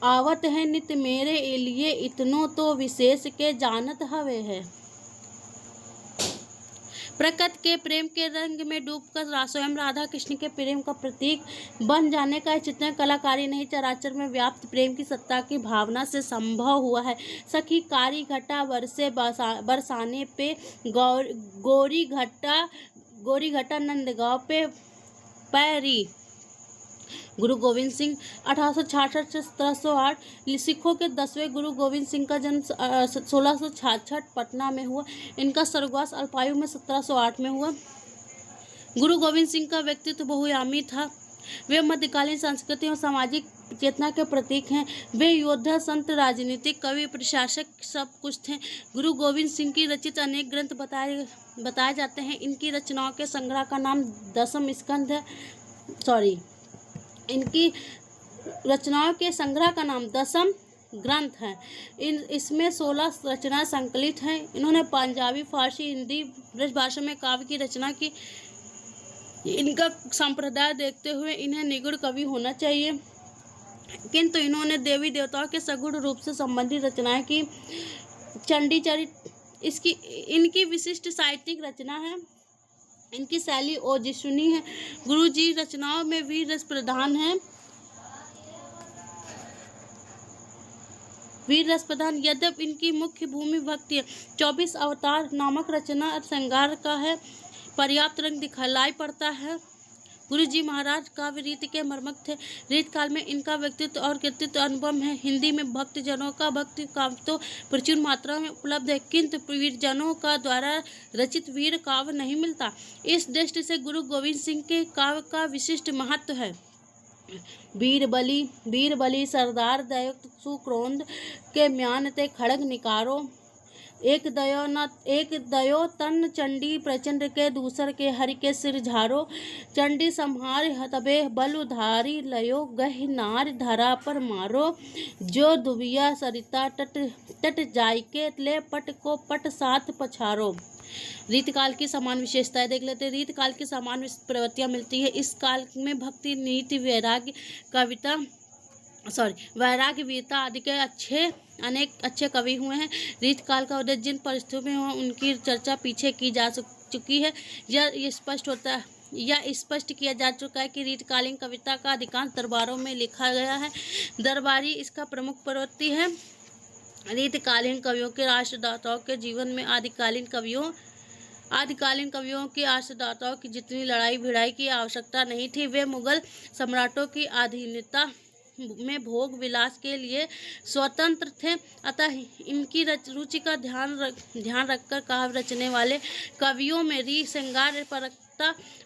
आवत है नित मेरे लिए इतनो तो विशेष के जानत हवे है। प्रकृति के प्रेम के रंग में डूबकर स्वयं राधा कृष्ण के प्रेम का प्रतीक बन जाने का चित्रण कलाकारी नहीं, चराचर में व्याप्त प्रेम की सत्ता की भावना से संभव हुआ है। सखी कारी घटा बरसे बरसाने पे गोरी घटा नंदगांव पे पैरी। गुरु गोविंद सिंह 1866 से 1708। सिखों के 10वें गुरु गोविंद सिंह का जन्म 1666 पटना में हुआ। इनका स्वर्गवास अल्पायु में 1708 में हुआ। गुरु गोविंद सिंह का व्यक्तित्व बहुआयामी था। वे मध्यकालीन संस्कृति और सामाजिक चेतना के प्रतीक हैं। वे योद्धा, संत, राजनीतिक, कवि, प्रशासक सब कुछ थे। गुरु गोविंद सिंह की रचित अनेक ग्रंथ बताए जाते हैं। इनकी रचनाओं के संग्रह का नाम दसम स्कंध है। इनकी रचनाओं के संग्रह का नाम दसम ग्रंथ है। इसमें 16 रचनाएं संकलित हैं। इन्होंने पंजाबी, फारसी, हिंदी, ब्रज भाषा में काव्य की रचना की। इनका संप्रदाय देखते हुए इन्हें निगूढ़ कवि होना चाहिए, किंतु इन्होंने देवी देवताओं के सगुण रूप से संबंधित रचनाएं की। चंडी चरित इनकी विशिष्ट साहित्यिक रचना है। इनकी शैली ओजस्विनी है। गुरु जी रचनाओं में वीर रस प्रधान है। यद्यपि इनकी मुख्य भूमि भक्ति है। 24 अवतार नामक रचना श्रृंगार का है। पर्याप्त रंग दिखलाई पड़ता है। गुरु जी महाराज काव्य रीति के मर्मज्ञ थे। रीत काल में इनका व्यक्तित्व और कृतित्व अनुपम है। हिंदी में भक्तजनों का भक्ति काव्य तो प्रचुर मात्रा में उपलब्ध है, किंतु वीरजनों का द्वारा रचित वीर काव्य नहीं मिलता। इस दृष्टि से गुरु गोविंद सिंह के काव्य का विशिष्ट महत्व है। बीरबली सरदार दयुक्त सुक्रोंद के म्यान ते खड़ग निकारो। एक दयो तन चंडी प्रचंड के, दूसर के हरि के सिर झारो। चंडी संहार तबे बल उधारी, लयो गह नार धरा पर मारो। जो दुबिया सरिता तट जाय के, ले पट को पट साथ पछारो। रीतकाल की समान विशेषताएं देख लेते हैं। रीतकाल की समान प्रवृत्तियां मिलती है। इस काल में भक्ति, नीति, वैराग्य, वीरता आदि के अनेक अच्छे कवि हुए हैं। रीतकाल का उदय जिन परिस्थितियों में हुआ उनकी चर्चा पीछे की जा चुकी है। यह स्पष्ट किया जा चुका है कि रीतकालीन कविता का अधिकांश दरबारों में लिखा गया है। दरबारी इसका प्रमुख प्रवृत्ति है। रीतकालीन कवियों के राष्ट्रदाताओं के जीवन में आदिकालीन कवियों के आश्रयदाताओं की जितनी लड़ाई भिड़ाई की आवश्यकता नहीं थी। वे मुगल सम्राटों की अधीनता में भोग विलास के लिए स्वतंत्र थे। अतः इनकी रुचि का ध्यान रखकर काव्य रचने वाले कवियों में श्रृंगार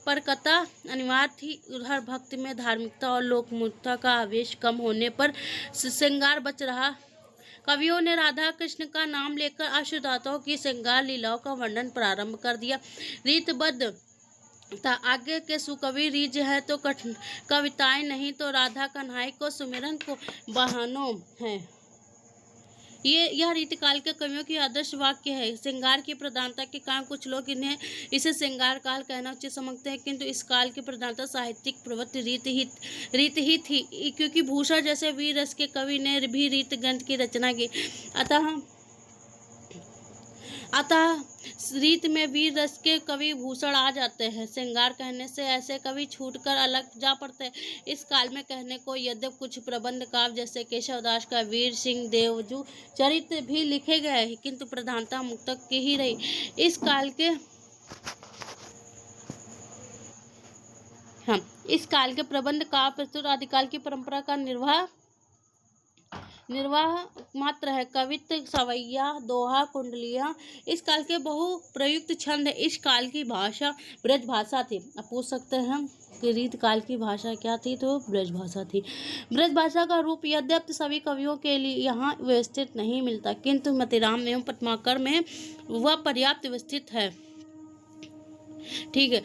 परकता अनिवार्य थी। उधर भक्ति में धार्मिकता और लोकमूर्खता का आवेश कम होने पर श्रृंगार बच रहा। कवियों ने राधा कृष्ण का नाम लेकर आश्रयदाताओं की श्रृंगार लीलाओं का वर्णन प्रारंभ कर दिया। रीतबद्ध था। आगे के सुकवि रीज है तो कविताएं नहीं तो राधा कन्हई को सुमिरन को बहानों है। यह रीतिकाल के कवियों की आदर्श वाक्य है। श्रृंगार की प्रधानता के कारण कुछ लोग इसे श्रृंगार काल कहना उचित समझते हैं, किंतु इस काल की प्रधानता साहित्यिक प्रवृत्ति रीत ही थी, क्योंकि भूषण जैसे वीर रस के कवि ने भी रीत ग्रंथ की रचना की। अतः रीत में वीर रस के कवि भूषण आ जाते हैं। श्रृंगार कहने से ऐसे कवि छूटकर अलग जा पड़ते हैं। इस काल में कहने को यद्यपि कुछ प्रबंध काव्य जैसे केशवदास का वीर सिंह देवजू चरित भी लिखे गए, किंतु प्रधानता मुक्तक की ही रही। इस काल के प्रबंध काव्य प्रस्तुत आदिकाल की परंपरा का निर्वाह मात्र है। कवित्व, सवैया, दोहा, कुंडलियाँ इस काल के बहु प्रयुक्त छंद है। इस काल की भाषा ब्रज भाषा थी। अब पूछ सकते हैं कि रीत काल की भाषा क्या थी, तो ब्रज भाषा थी। ब्रज भाषा का रूप यद्यपि सभी कवियों के लिए यहाँ व्यवस्थित नहीं मिलता, किंतु मतिराम एवं पद्माकर में वह पर्याप्त व्यवस्थित है। ठीक है,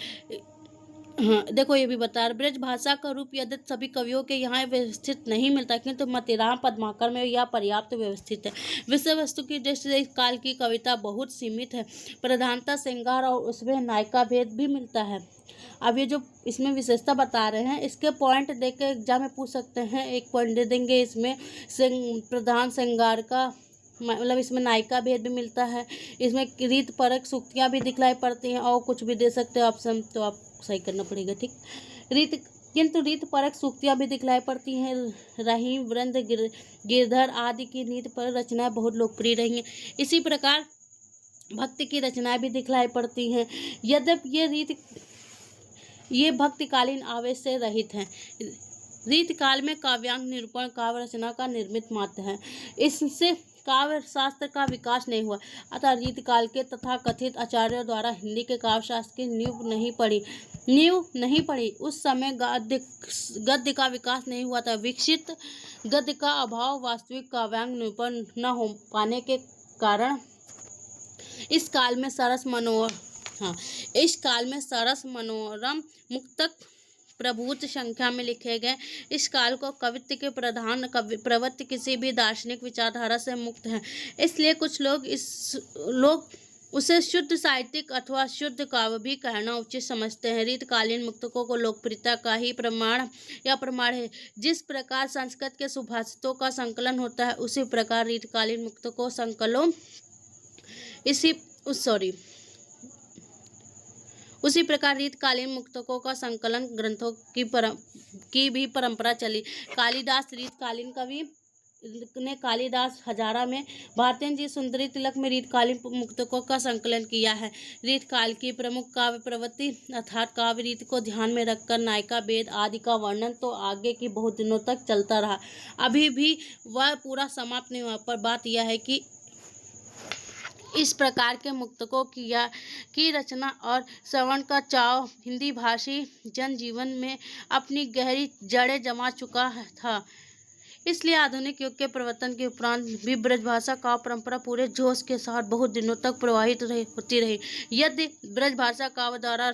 हाँ देखो ये भी बता रहा, ब्रज भाषा का रूप यद्यपि सभी कवियों के यहाँ व्यवस्थित नहीं मिलता, किंतु मतिराम पद्माकर में यह पर्याप्त व्यवस्थित है। विषय वस्तु की दृष्टि से इस काल की कविता बहुत सीमित है। प्रधानता श्रृंगार और उसमें नायिका भेद भी मिलता है। अब ये जो इसमें विशेषता बता रहे हैं, इसके पॉइंट देख के एग्जाम में पूछ सकते हैं। एक पॉइंट दे देंगे इसमें प्रधान श्रृंगार का, मतलब इसमें नायिका भेद भी मिलता है, इसमें रीत परक सूक्तियाँ भी दिखलाई पड़ती हैं, और कुछ भी दे सकते हो ऑप्शन, तो आप सही करना पड़ेगा। ठीक, किंतु रीत परक सूक्तियाँ भी दिखलाई पड़ती हैं। रहीम, वृंद, गिरधर आदि की रीत पर रचनाएं बहुत लोकप्रिय रही हैं। इसी प्रकार भक्ति की रचनाएं भी दिखलाई पड़ती हैं। यद्यपि ये भक्तिकालीन आवेश से रहित हैं। रीतकाल में काव्यांग निरूपण काव्य रचना का निर्मित मात्र है। इससे काव्य शास्त्र का विकास नहीं हुआ। अतः रीतकाल के तथाकथित आचार्यों द्वारा हिंदी के काव्य शास्त्र की नींव नहीं पड़ी। उस समय गद्य का विकास नहीं हुआ था। विकसित गद्य का अभाव वास्तविक काव्यांग निरूपण न हो पाने के कारण इस काल में सरस मनोरम मुक्तक प्रभुत संख्या में लिखे गए। इस काल को कवित्व के प्रधान प्रवृत्ति किसी भी दार्शनिक विचारधारा से मुक्त है। इसलिए कुछ लोग उसे शुद्ध साहित्यिक अथवा शुद्ध काव्य भी कहना उचित समझते हैं। रीतकालीन मुक्तकों को लोकप्रियता का ही प्रमाण है। जिस प्रकार संस्कृत के सुभाषितों का संकलन होता है, उसी प्रकार रीतकालीन मुक्तकों उसी प्रकार रीतकालीन मुक्तकों का संकलन ग्रंथों की भी परंपरा चली। कालिदास रीतकालीन कवि ने कालिदास हजारा में, भारतेंद्र जी सुंदरी तिलक में रीतकालीन मुक्तकों का संकलन किया है। रीतकाल की प्रमुख काव्य प्रवृत्ति अर्थात काव्य रीति को ध्यान में रखकर नायिका भेद आदि का वर्णन तो आगे की बहुत दिनों तक चलता रहा। अभी भी वह पूरा समाप्त नहीं हुआ। पर बात यह है कि इस प्रकार के मुक्तकों की रचना और श्रवण का चाव हिंदी भाषी जनजीवन में अपनी गहरी जड़ें जमा चुका था। इसलिए आधुनिक युग के प्रवर्तन के उपरांत भी ब्रजभाषा काव्य परंपरा पूरे जोश के साथ बहुत दिनों तक प्रवाहित होती रही। यदि ब्रजभाषा काव्य द्वारा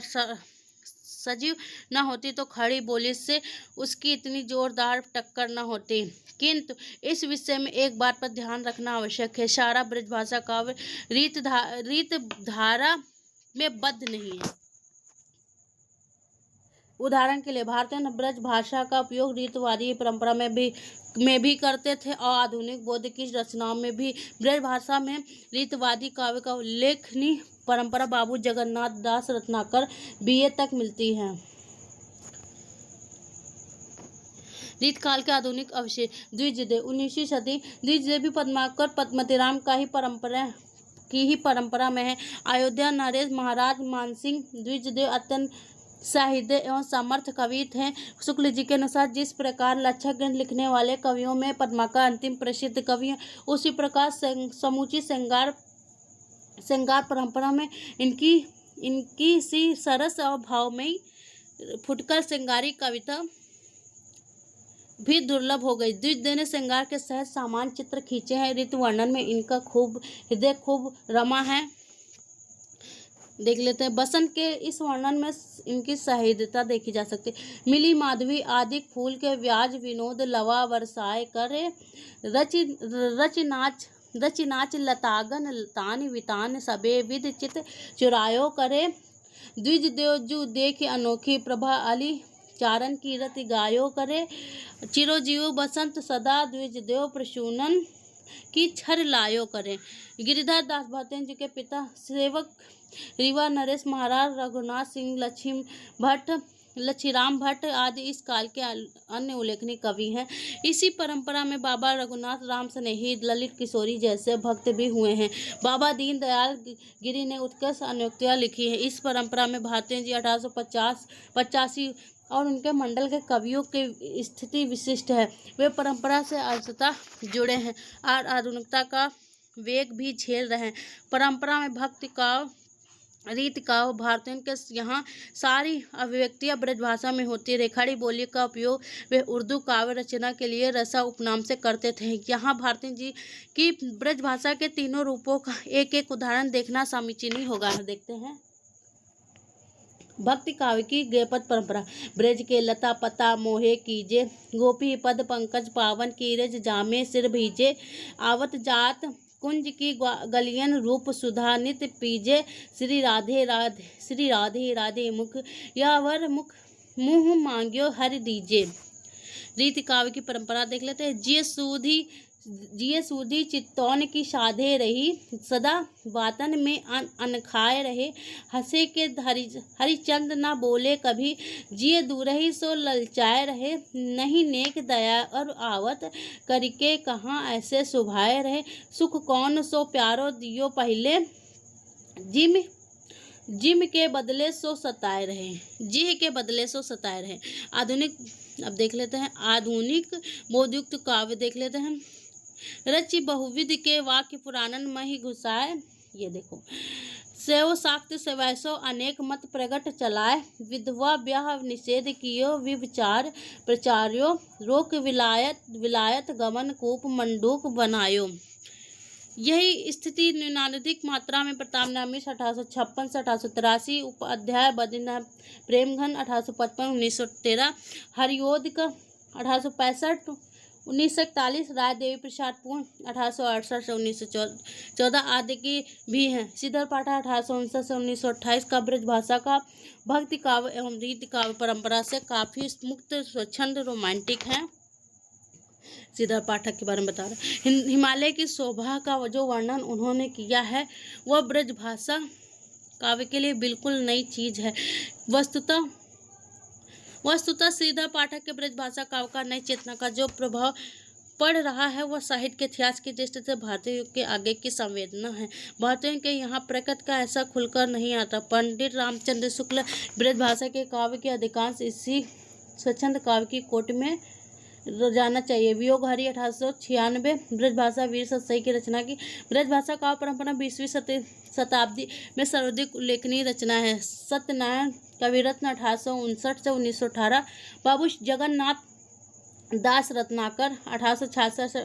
सजीव न होती तो खड़ी बोली से उसकी इतनी जोरदार टक्कर न होती। किंतु इस विषय में एक बात पर ध्यान रखना आवश्यक है, सारा ब्रजभाषा काव्य रीत धारा में बद्ध नहीं है। उदाहरण के लिए भारतीय ब्रज भाषा का उपयोग रीतवादी परंपरा में भी करते थे और आधुनिक बौद्ध की रचनाओं में भी ब्रज भाषा में रीतवादी काव्य का उल्लेखनीय परंपरा बाबू जगन्नाथ दास रत्नाकर BA तक मिलती है। रीतकाल के आधुनिक अवशेष द्विजदेव 19वीं सदी। द्विजदेव भी पद्माकर पद्मतीराम की ही परंपरा में है। अयोध्या नरेश महाराज मानसिंह द्विजदेव अत्यंत साहित्य एवं समर्थ कवि थे। शुक्ल जी के अनुसार जिस प्रकार लक्षण ग्रंथ लिखने वाले कवियों में पद्माकर अंतिम प्रसिद्ध कवि हैं, उसी प्रकार समूची श्रृंगार परंपरा में इनकी सी सरस और भावमयी फुटकर श्रृंगारी कविता भी दुर्लभ हो गई। द्विजदेव ने श्रृंगार के सहज सामान्य चित्र खींचे हैं। ऋतु वर्णन में इनका हृदय खूब रमा है। देख लेते हैं। बसंत के इस वर्णन में इनकी सहृदयता देखी जा सकती है। मिली माधवी आदि फूल के व्याज विनोद लवा बरसाए करे रच नाच लतागन तान वितान सबे विद चित चुरायो करे द्विजदेव जू देख अनोखी प्रभा अली चारण की रति गायो करे चिरोजीव बसंत सदा द्विजदेव प्रसूनन की छर लायो करे। गिरिधर दास भारतेंद्र जी के पिता सेवक रीवा नरेश महाराज रघुनाथ सिंह लच्छीराम भट्ट आदि इस काल के अन्य उल्लेखनीय कवि हैं। इसी परंपरा में बाबा रघुनाथ राम स्नेही ललित किशोरी जैसे भक्त भी हुए हैं। बाबा दीन दयाल गिरी ने उत्कृष्ट अनुक्तियाँ लिखी है। इस परंपरा में भारतेंद्र जी 1885 और उनके मंडल के कवियों की स्थिति विशिष्ट है। वे परंपरा से अंशतः जुड़े हैं और आधुनिकता का वेग भी झेल रहे हैं। परंपरा में भक्ति काव्य रीत काव्य भारतीयों के यहाँ सारी अभिव्यक्तियाँ ब्रजभाषा में होती है। रेखाड़ी बोली का उपयोग वे उर्दू काव्य रचना के लिए रसा उपनाम से करते थे। यहाँ भारती जी की ब्रजभाषा के तीनों रूपों का एक एक उदाहरण देखना समीचीन होगा। देखते हैं। भक्ति काव्य की गेयपद परंपरा। ब्रज के लता पता मोहे कीजे गोपी पद पंकज पावन कीरज जामे सिर भीजे आवत जात कुंज की गलियन रूप सुधा नित पीजे श्री राधे राधे मुख यावर मुँह मांग्यो हर दीजे। रीति काव्य की परंपरा देख लेते हैं। जिये सूधी चित्तौन की साधे रही सदा वातन में अनखाए रहे हंसे के हरिचंद न बोले कभी जिये दूरही सो ललचाए रहे नहीं नेक दया और आवत करके कहाँ ऐसे सुभाए रहे सुख कौन सो प्यारो दियो पहले जिम जिम के बदले सो सताए रहे, जी के बदले सो सताए रहे। आधुनिक, अब देख लेते हैं आधुनिक बोधयुक्त काव्य देख लेते हैं। रचि बहुविध के वाक्य पुराणन मही घुसाए, ये देखो। सेव साक्त सेवैसो अनेक मत प्रगट चलाए, विधवा ब्याह निषेध कियो विचार प्रचार्यो, रोक विलायत विलायत गमन कूप मंडूक बनायो। यही स्थिति निम्नाधिक मात्रा में प्रतापनामी 1856 से 1883, उपाध्याय बद्रीनाथ प्रेमघन 1855-1913, हरिओद का 1865, 1941, राय देवी प्रसाद पूर्ण 1868 से 1914 आदि की भी हैं। श्रीधर पाठक 1859 से 1928 का ब्रज भाषा का भक्ति काव्य एवं रीति काव्य परंपरा से काफी मुक्त स्वच्छंद रोमांटिक है। श्रीधर पाठक के बारे में बता रहे हैं। हिमालय की शोभा का जो वर्णन उन्होंने किया है वह ब्रज भाषा काव्य के लिए बिल्कुल नई चीज है। वस्तुतः श्रीधर पाठक के ब्रज भाषा काव्य का नई चेतना का जो प्रभाव पड़ रहा है वह साहित्य के इतिहास की दृष्टि से भारतीय युग के आगे की संवेदना है। भारतीयों के यहाँ प्रकृति का ऐसा खुलकर नहीं आता। पंडित रामचंद्र शुक्ल ब्रज भाषा के काव्य के अधिकांश इसी स्वच्छंद काव्य की कोटि में जाना चाहिए। वियोग हरि 1896, ब्रज भाषा वीर सतसई की रचना की। ब्रज भाषा काव्य परंपरा 20वीं शताब्दी में सर्वाधिक उल्लेखनीय रचना है। सत्यनारायण कविरत्न 1859 से 1918, बाबू जगन्नाथ दास रत्नाकर 1866 से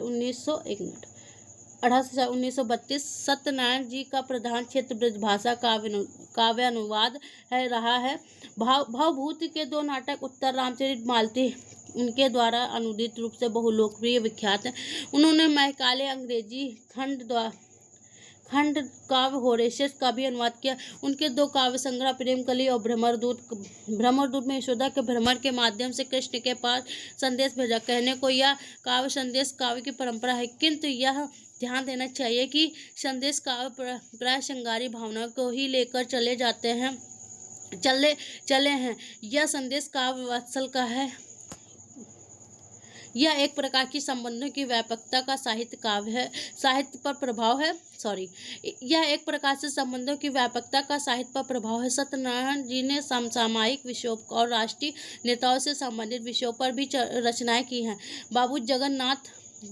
1932, सत्यनारायण जी का प्रधान क्षेत्र ब्रज भाषा काव्य अनुवाद है रहा है। भावभूति के 2 नाटक उत्तर रामचरित मालती उनके द्वारा अनुदित रूप से बहुलोकप्रिय विख्यात हैं। उन्होंने मैकाले अंग्रेजी खंड काव्य होरेशियस का भी अनुवाद किया। उनके 2 काव्य संग्रह प्रेमकली और भ्रमरदूत में यशोदा के भ्रमर के माध्यम से कृष्ण के पास संदेश भेजा। कहने को यह काव्य संदेश काव्य की परंपरा है, किंतु यह ध्यान देना चाहिए कि संदेश काव्य प्राय श्रृंगारी भावना को ही लेकर चले हैं। यह संदेश काव्य वात्सल का है। यह एक प्रकार की संबंधों की व्यापकता का साहित्य पर प्रभाव है। यह एक प्रकार से संबंधों की व्यापकता का साहित्य पर प्रभाव है। सत्यनारायण जी ने समसामयिक विषयों और राष्ट्रीय नेताओं से संबंधित विषयों पर भी रचनाएं की हैं। बाबू जगन्नाथ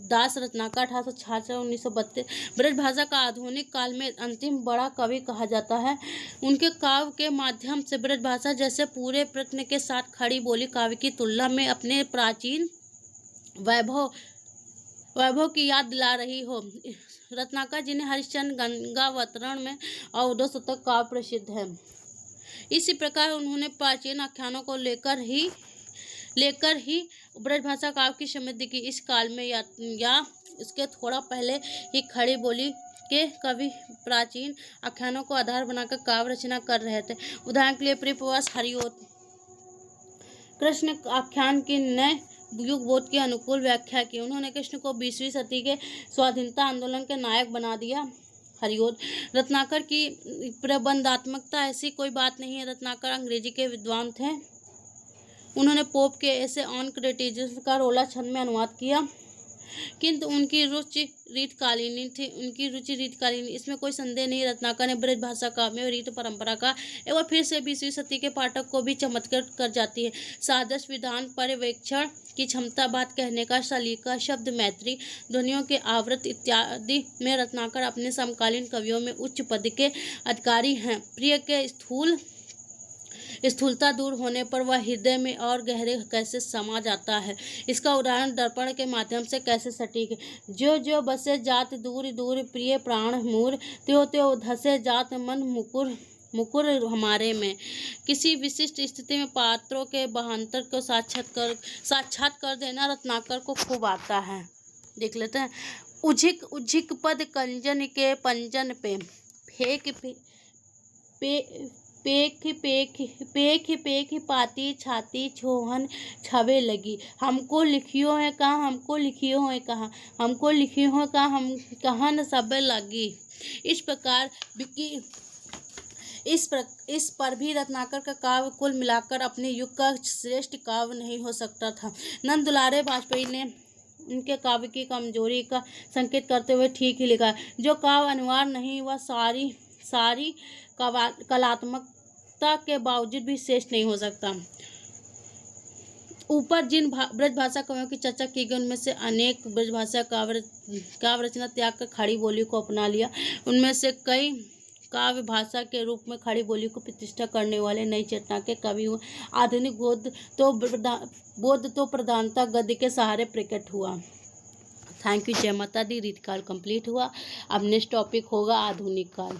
दास रत्नाकर 1866 से 1932 ब्रज भाषा का आधुनिक काल में अंतिम बड़ा कवि कहा जाता है। उनके काव्य के माध्यम से ब्रज भाषा जैसे पूरे प्रयत्न के साथ खड़ी बोली काव्य की तुलना में अपने प्राचीन वैभव की याद दिला रही हो। रत्नाकर जी ने हरिश्चंद्र गंगावतरण में अवधो शतक काव्य प्रसिद्ध है। इसी प्रकार उन्होंने प्राचीन आख्यानों को लेकर ही ब्रज भाषा काव्य की समृद्धि की। इस काल में या इसके थोड़ा पहले ही खड़ी बोली के कवि प्राचीन आख्यानों को आधार बनाकर काव्य रचना कर रहे थे। उदाहरण के लिए प्रियप्रवास हरिओद कृष्ण आख्यान की नए युग बोध के अनुकूल व्याख्या की। उन्होंने कृष्ण को 20वीं सदी के स्वाधीनता आंदोलन के नायक बना दिया। हरिओद रत्नाकर की प्रबंधात्मकता ऐसी कोई बात नहीं है। रत्नाकर अंग्रेजी के विद्वान थे। उन्होंने पोप के ऐसे ऑन क्रिटिसिज्म का रोला छंद में अनुवाद किया, किंतु उनकी रुचि रीतकालीन थी। इसमें कोई संदेह नहीं। रत्नाकर ने ब्रज भाषा काव्य और रीत परंपरा का एक बार फिर से 20वीं सदी के पाठक को भी चमत्कृत कर जाती है। सादृश विधान पर्यवेक्षण की क्षमता, बात कहने का सलीका, शब्द मैत्री, ध्वनियों के आवृत्त इत्यादि में रत्नाकर अपने समकालीन कवियों में उच्च पद के अधिकारी हैं। प्रिय के स्थूलता दूर होने पर वह हृदय में और गहरे कैसे समा जाता है, इसका उदाहरण दर्पण के माध्यम से कैसे सटीक है। ज्यो ज्यो बसे जात दूर दूर, प्रिय प्राण मूर, त्यों त्यों धसे जात मन मुकुर हमारे में। किसी विशिष्ट स्थिति में पात्रों के भावांतर को साक्षात कर देना रत्नाकर को खूब आता है। देख लेते हैं। उझिक पद कंजन के पंजन पे, पेख पाती छाती छोहन छवे लगी। हमको लिखियो है कहाँ, हम कहाँ न सब लगी। इस पर भी रत्नाकर का काव्य कुल मिलाकर अपने युग का श्रेष्ठ काव्य नहीं हो सकता था। नंद दुलारे वाजपेयी ने उनके काव्य की कमजोरी का संकेत करते हुए ठीक ही लिखा, जो काव्य अनिवार्य नहीं वह सारी कलात्मकता के बावजूद भी श्रेष्ठ नहीं हो सकता। ऊपर जिन ब्रज भाषा कवियों की चर्चा की गई उनमें से अनेक ब्रज भाषा काव्य रचना त्याग कर खड़ी बोली को अपना लिया। उनमें से कई काव्य भाषा के रूप में खड़ी बोली को प्रतिष्ठा करने वाले नई चेतना के कवि हुए। आधुनिक बौद्ध तो प्रधानता गद्य के सहारे प्रकट हुआ। Thank you. जय माता दी। रीतिकाल कंप्लीट हुआ। अब नेक्स्ट टॉपिक होगा आधुनिक काल।